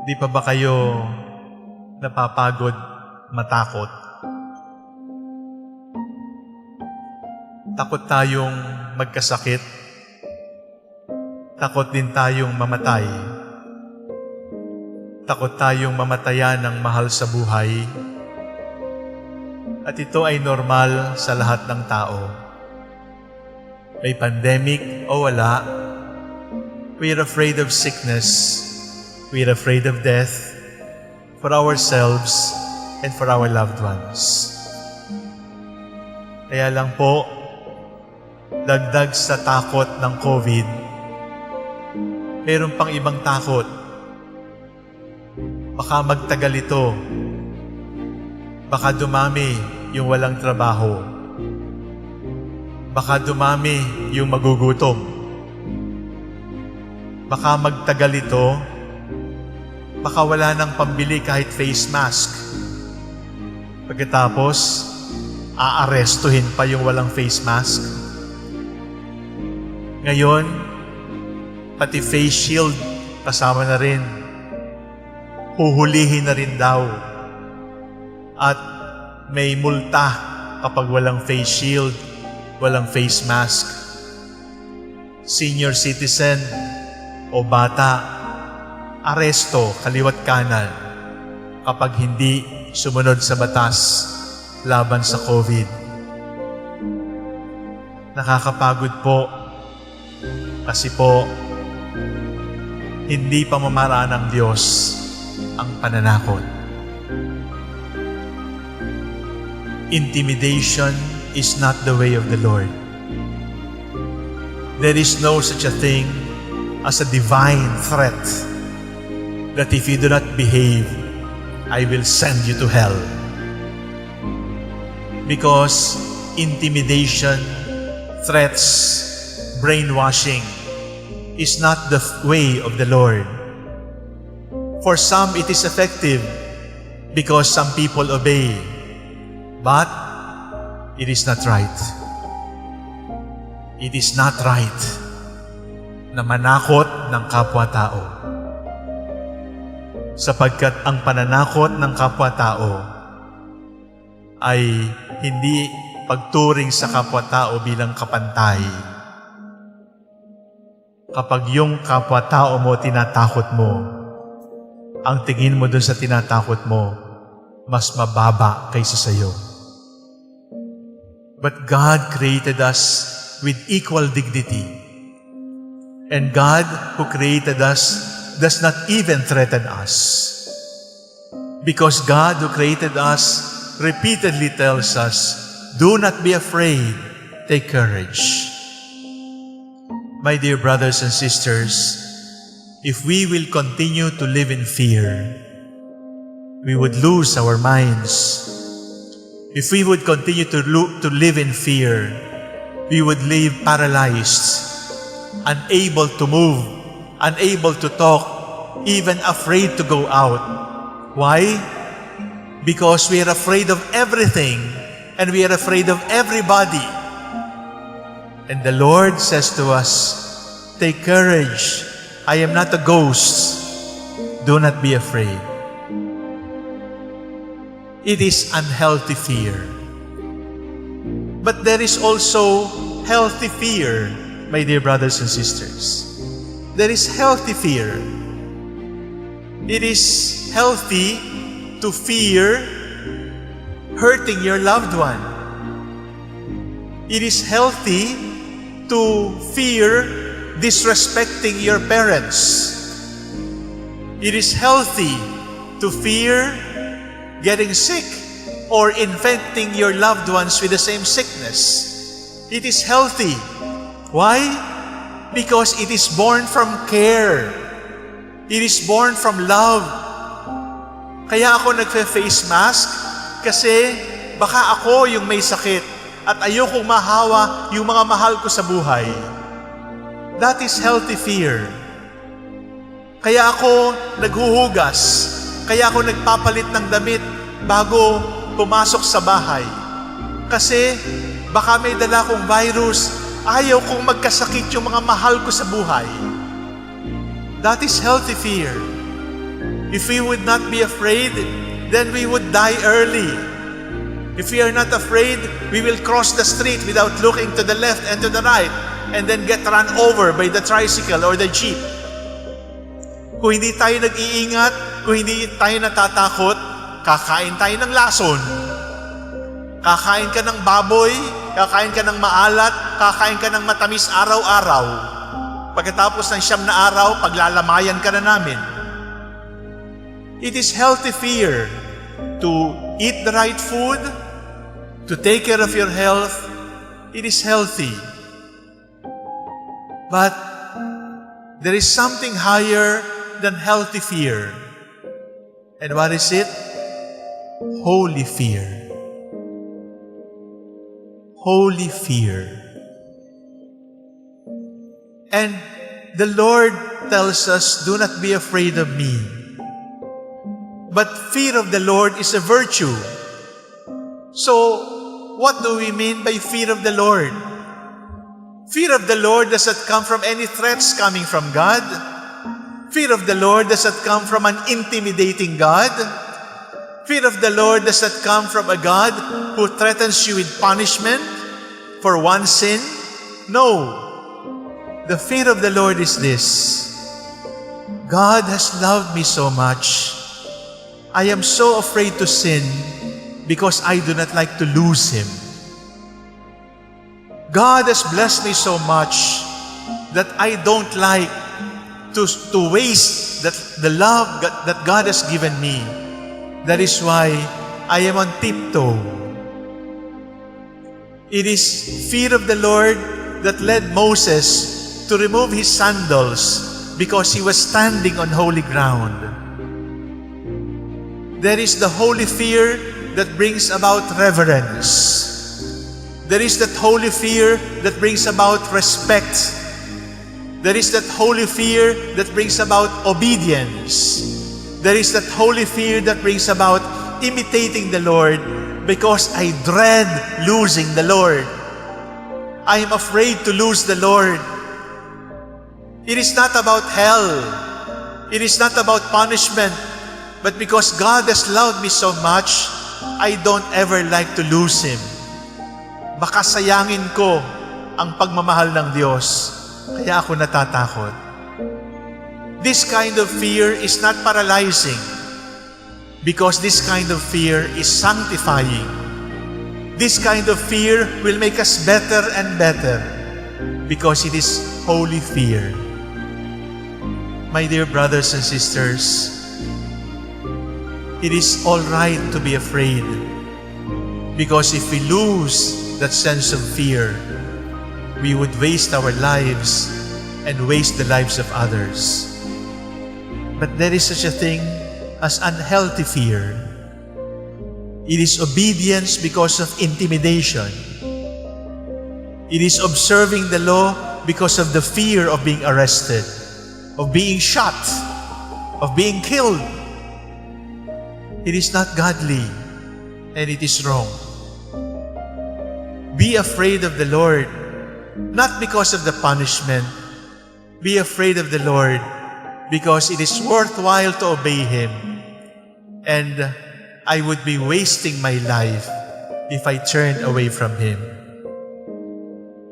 Di pa ba kayo napapagod matakot? Takot tayong magkasakit. Takot din tayong mamatay. Takot tayong mamatayan ng mahal sa buhay. At ito ay normal sa lahat ng tao. May pandemic o wala, we're afraid of sickness. We're afraid of death for ourselves and for our loved ones. Kaya lang po, dagdag sa takot ng COVID, meron pang ibang takot. Baka magtagal ito. Baka dumami yung walang trabaho. Baka dumami yung magugutom. Baka magtagal ito. Baka wala nang pambili kahit face mask. Pagkatapos, aarestuhin pa yung walang face mask. Ngayon, pati face shield kasama na rin. Huhulihin na rin daw. At may multa kapag walang face shield, walang face mask. Senior citizen o bata, aresto kaliwat kanan kapag hindi sumunod sa batas laban sa COVID. Nakakapagod po kasi po hindi pamamaraan ng Diyos ang pananakot. Intimidation is not the way of the Lord. There is no such a thing as a divine threat that if you do not behave, I will send you to hell. Because intimidation, threats, brainwashing is not the way of the Lord. For some, it is effective because some people obey. But it is not right. It is not right na manakot ng kapwa-tao. Sapagkat ang pananakot ng kapwa-tao ay hindi pagturing sa kapwa-tao bilang kapantay. Kapag yung kapwa-tao mo tinatakot mo, ang tingin mo dun sa tinatakot mo, mas mababa kaysa sayo. But God created us with equal dignity. And God who created us does not even threaten us. Because God who created us repeatedly tells us, do not be afraid, take courage. My dear brothers and sisters, if we will continue to live in fear, we would lose our minds. If we would continue to live in fear, we would live paralyzed, unable to move, unable to talk, even afraid to go out. Why? Because we are afraid of everything and we are afraid of everybody. And the Lord says to us, take courage. I am not a ghost. Do not be afraid. It is unhealthy fear. But there is also healthy fear, my dear brothers and sisters. There is healthy fear. It is healthy to fear hurting your loved one. It is healthy to fear disrespecting your parents. It is healthy to fear getting sick or infecting your loved ones with the same sickness. It is healthy. Why? Because it is born from care. It is born from love. Kaya ako nagfe-face mask kasi baka ako yung may sakit at ayokong mahawa yung mga mahal ko sa buhay. That is healthy fear. Kaya ako naghuhugas. Kaya ako nagpapalit ng damit bago pumasok sa bahay. Kasi baka may dala kong virus, ayaw kong magkasakit yung mga mahal ko sa buhay. That is healthy fear. If we would not be afraid, then we would die early. If we are not afraid, we will cross the street without looking to the left and to the right and then get run over by the tricycle or the jeep. Kung hindi tayo nag-iingat, kung hindi tayo natatakot, kakain tayo ng lason. Kakain ka ng baboy, kakain ka ng maalat, kakain ka ng matamis araw-araw. Pagkatapos ng 9 na araw, paglalamayan ka na namin. It is healthy fear to eat the right food, to take care of your health. It is healthy. But there is something higher than healthy fear. And what is it? Holy fear. Holy fear. And the Lord tells us, do not be afraid of me. But fear of the Lord is a virtue. So, what do we mean by fear of the Lord? Fear of the Lord does not come from any threats coming from God. Fear of the Lord does not come from an intimidating God. Fear of the Lord does not come from a God who threatens you with punishment for one sin. No. The fear of the Lord is this: God has loved me so much. I am so afraid to sin because I do not like to lose Him. God has blessed me so much that I don't like to waste the love that God has given me. That is why I am on tiptoe. It is fear of the Lord that led Moses to remove his sandals because he was standing on holy ground. There is the holy fear that brings about reverence. There is that holy fear that brings about respect. There is that holy fear that brings about obedience. There is that holy fear that brings about imitating the Lord because I dread losing the Lord. I am afraid to lose the Lord. It is not about hell. It is not about punishment. But because God has loved me so much, I don't ever like to lose Him. Baka sayangin ko ang pagmamahal ng Diyos. Kaya ako natatakot. This kind of fear is not paralyzing because this kind of fear is sanctifying. This kind of fear will make us better and better because it is holy fear. My dear brothers and sisters, it is all right to be afraid because if we lose that sense of fear, we would waste our lives and waste the lives of others. But there is such a thing as unhealthy fear. It is obedience because of intimidation. It is observing the law because of the fear of being arrested, of being shot, of being killed. It is not godly and it is wrong. Be afraid of the Lord, not because of the punishment. Be afraid of the Lord because it is worthwhile to obey Him. And I would be wasting my life if I turned away from Him.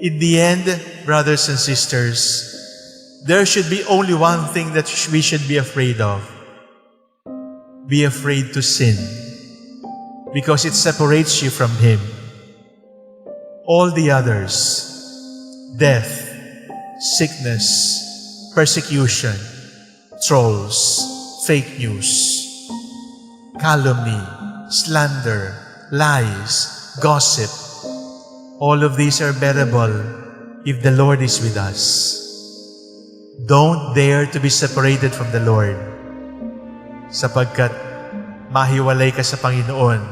In the end, brothers and sisters, there should be only one thing that we should be afraid of. Be afraid to sin because it separates you from Him. All the others, death, sickness, persecution, trolls, fake news, calumny, slander, lies, gossip, all of these are bearable if the Lord is with us. Don't dare to be separated from the Lord sapagkat mahiwalay ka sa Panginoon,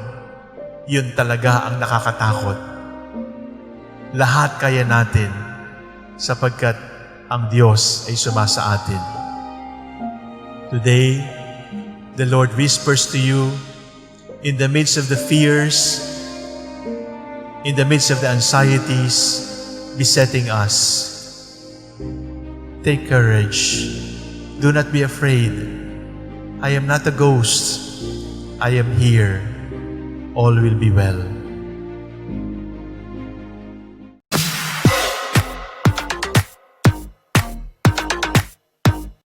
yun talaga ang nakakatakot. Lahat kaya natin sapagkat ang Diyos ay sumasa atin. Today, the Lord whispers to you in the midst of the fears, in the midst of the anxieties besetting us. Take courage. Do not be afraid. I am not a ghost. I am here. All will be well.